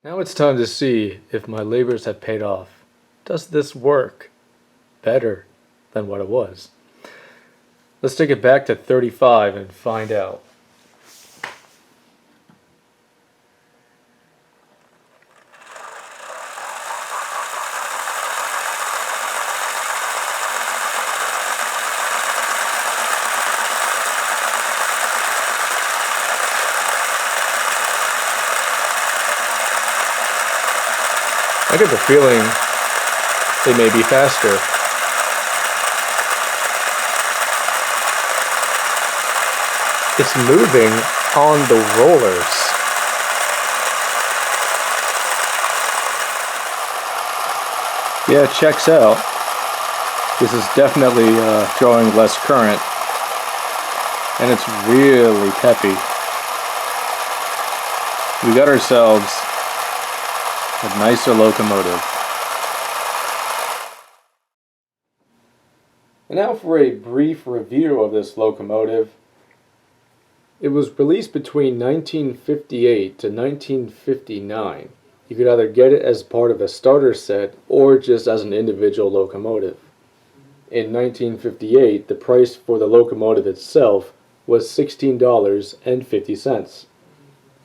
Now it's time to see if my labors have paid off. Does this work better than what it was? Let's take it back to 35 and find out. I get the feeling it may be faster. It's moving on the rollers. Yeah, it checks out. This is definitely drawing less current, and it's really peppy. We got ourselves a nicer locomotive. And now for a brief review of this locomotive. It was released between 1958 to 1959. You could either get it as part of a starter set or just as an individual locomotive. In 1958, the price for the locomotive itself was $16.50.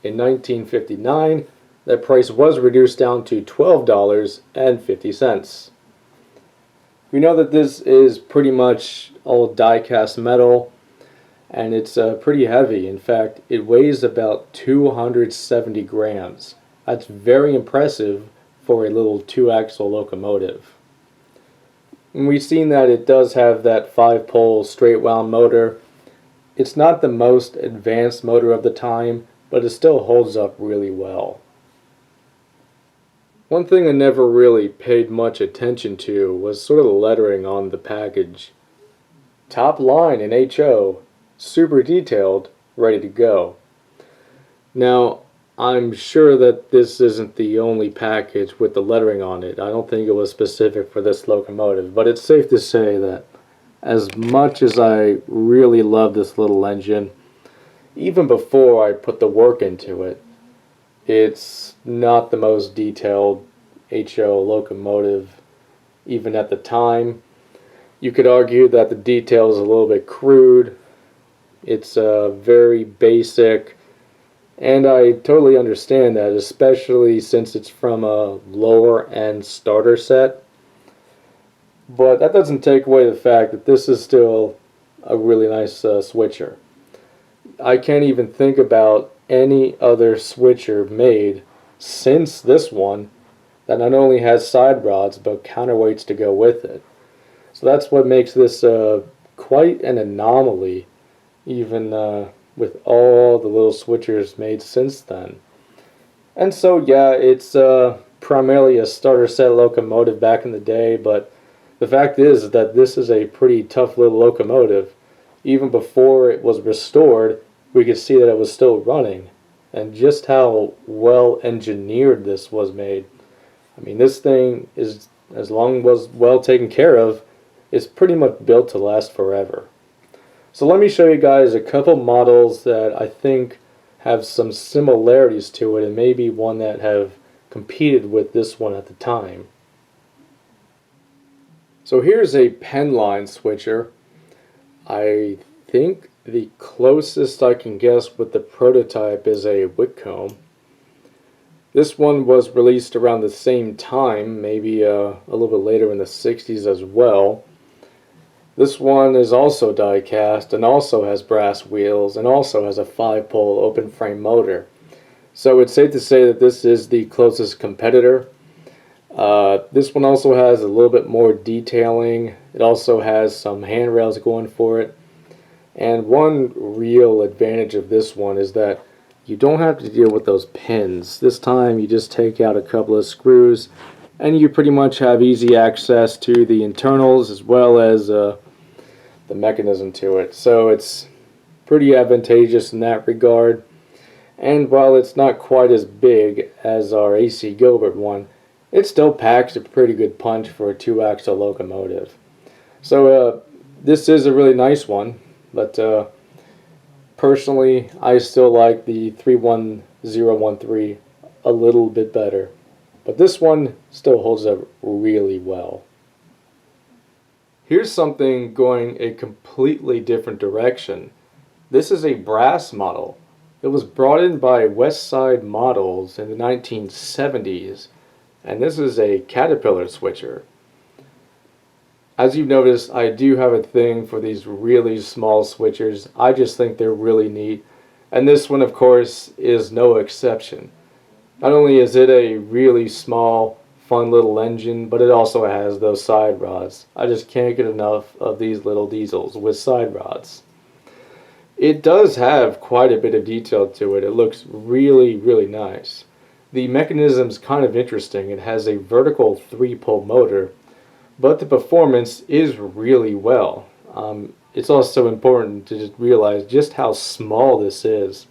In 1959, that price was reduced down to $12.50. We know that this is pretty much all die-cast metal, and it's pretty heavy. In fact, it weighs about 270 grams. That's very impressive for a little two-axle locomotive. And we've seen that it does have that 5-pole straight wound motor. It's not the most advanced motor of the time, but it still holds up really well. One thing I never really paid much attention to was sort of the lettering on the package. Top line in HO, super detailed, ready to go. Now, I'm sure that this isn't the only package with the lettering on it. I don't think it was specific for this locomotive, but it's safe to say that as much as I really love this little engine, even before I put the work into it, it's not the most detailed HO locomotive, even at the time. You could argue that the detail is a little bit crude. It's very basic, and I totally understand that, especially since it's from a lower end starter set. But that doesn't take away the fact that this is still a really nice switcher. I can't even think about any other switcher made since this one that not only has side rods but counterweights to go with it. So that's what makes this quite an anomaly, even with all the little switchers made since then. And so yeah, it's primarily a starter set locomotive back in the day, but the fact is that this is a pretty tough little locomotive. Even before it was restored, we could see that it was still running, and just how well engineered this was made. I mean, this thing is, as long as it was well taken care of, is pretty much built to last forever. So let me show you guys a couple models that I think have some similarities to it, and maybe one that have competed with this one at the time. So here's a penline switcher. I think the closest I can guess with the prototype is a Whitcomb. This one was released around the same time, maybe a little bit later in the 60s as well. This one is also die cast and also has brass wheels and also has a 5-pole open frame motor. So it's safe to say that this is the closest competitor. This one also has a little bit more detailing. It also has some handrails going for it. And one real advantage of this one is that you don't have to deal with those pins. This time you just take out a couple of screws and you pretty much have easy access to the internals as well as the mechanism to it. So it's pretty advantageous in that regard. And while it's not quite as big as our AC Gilbert one, it still packs a pretty good punch for a two-axle locomotive. So this is a really nice one, but personally I still like the 31013 a little bit better. But this one still holds up really well. Here's something going a completely different direction. This is a brass model. It was brought in by West Side Models in the 1970s, and this is a Caterpillar switcher. As you've noticed, I do have a thing for these really small switchers. I just think they're really neat, and this one, of course, is no exception. Not only is it a really small, fun little engine, but it also has those side rods. I just can't get enough of these little diesels with side rods. It does have quite a bit of detail to it. It looks really, really nice. The mechanism's kind of interesting. It has a vertical 3-pole motor, but the performance is really well. It's also important to just realize just how small this is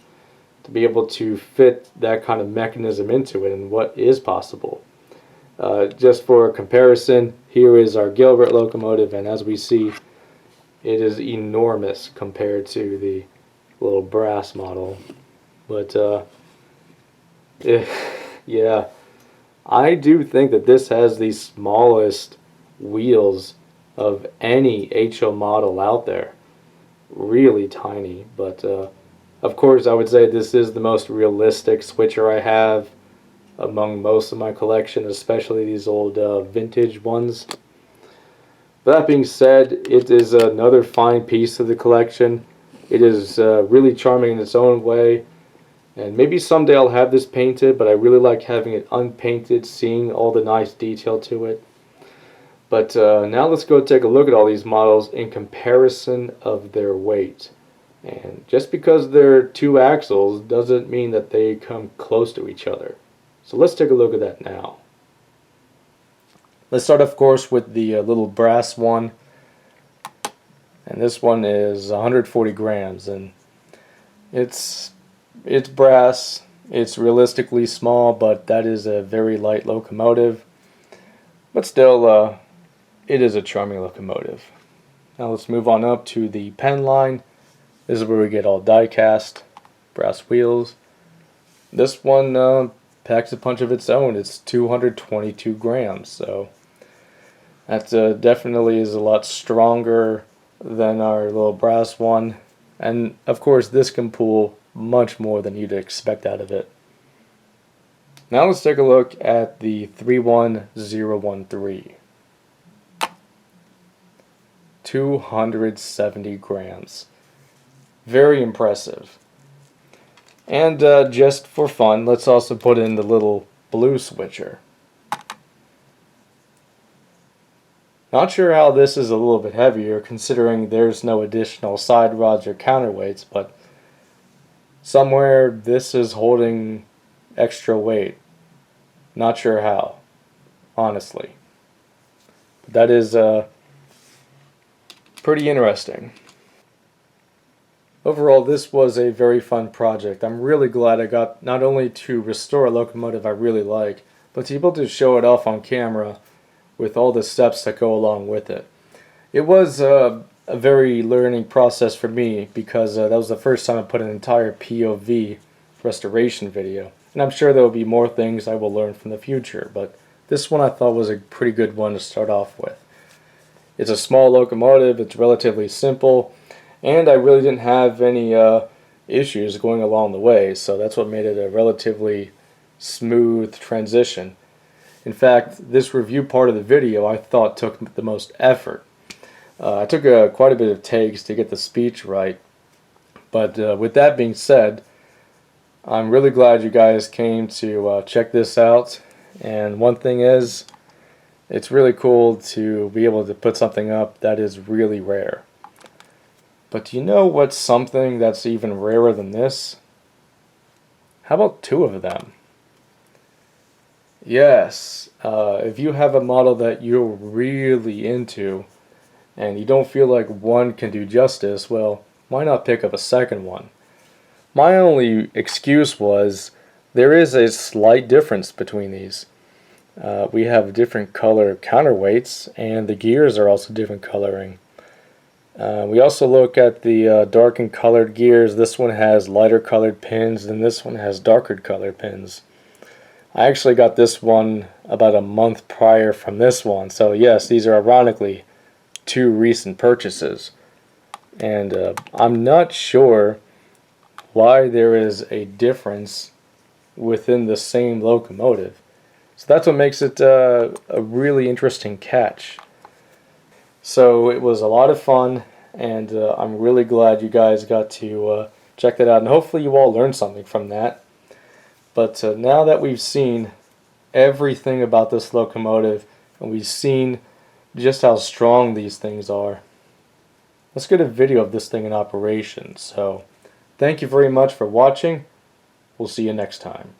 to be able to fit that kind of mechanism into it and what is possible. Just for comparison, here is our Gilbert locomotive, and as we see, it is enormous compared to the little brass model. But yeah, I do think that this has the smallest wheels of any HO model out there. Really tiny, but of course I would say this is the most realistic switcher I have among most of my collection, especially these old vintage ones. That being said, it is another fine piece of the collection. It is really charming in its own way, and maybe someday I'll have this painted, but I really like having it unpainted, seeing all the nice detail to it. But now let's go take a look at all these models in comparison of their weight. And just because they're two axles doesn't mean that they come close to each other. So let's take a look at that now. Let's start, of course, with the little brass one. And this one is 140 grams. And it's brass. It's realistically small, but that is a very light locomotive. But still, it is a charming locomotive. Now let's move on up to the pen line. This is where we get all die-cast, brass wheels. This one packs a punch of its own. It's 222 grams, so that definitely is a lot stronger than our little brass one. And of course, this can pull much more than you'd expect out of it. Now let's take a look at the 31013. 270 grams. Very impressive. And just for fun, let's also put in the little blue switcher. Not sure how this is a little bit heavier, considering there's no additional side rods or counterweights, but somewhere this is holding extra weight. Not sure how, honestly. But that is pretty interesting. Overall, this was a very fun project. I'm really glad I got not only to restore a locomotive I really like, but to be able to show it off on camera with all the steps that go along with it. It was a very learning process for me because that was the first time I put an entire POV restoration video. And I'm sure there will be more things I will learn from the future, but this one I thought was a pretty good one to start off with. It's a small locomotive, it's relatively simple, and I really didn't have any issues going along the way, so that's what made it a relatively smooth transition. In fact, this review part of the video I thought took the most effort. I took quite a bit of takes to get the speech right, but with that being said, I'm really glad you guys came to check this out. And one thing is, it's really cool to be able to put something up that is really rare. But do you know what's something that's even rarer than this? How about two of them? Yes, if you have a model that you're really into and you don't feel like one can do justice, well, why not pick up a second one? My only excuse was there is a slight difference between these. We have different color counterweights, and the gears are also different coloring. We also look at the darkened colored gears. This one has lighter colored pins, and this one has darker colored pins. I actually got this one about a month prior from this one, so yes, these are ironically two recent purchases. And I'm not sure why there is a difference within the same locomotive. So that's what makes it a really interesting catch. So it was a lot of fun, and I'm really glad you guys got to check that out, and hopefully you all learned something from that. But now that we've seen everything about this locomotive, and we've seen just how strong these things are, let's get a video of this thing in operation. So thank you very much for watching. We'll see you next time.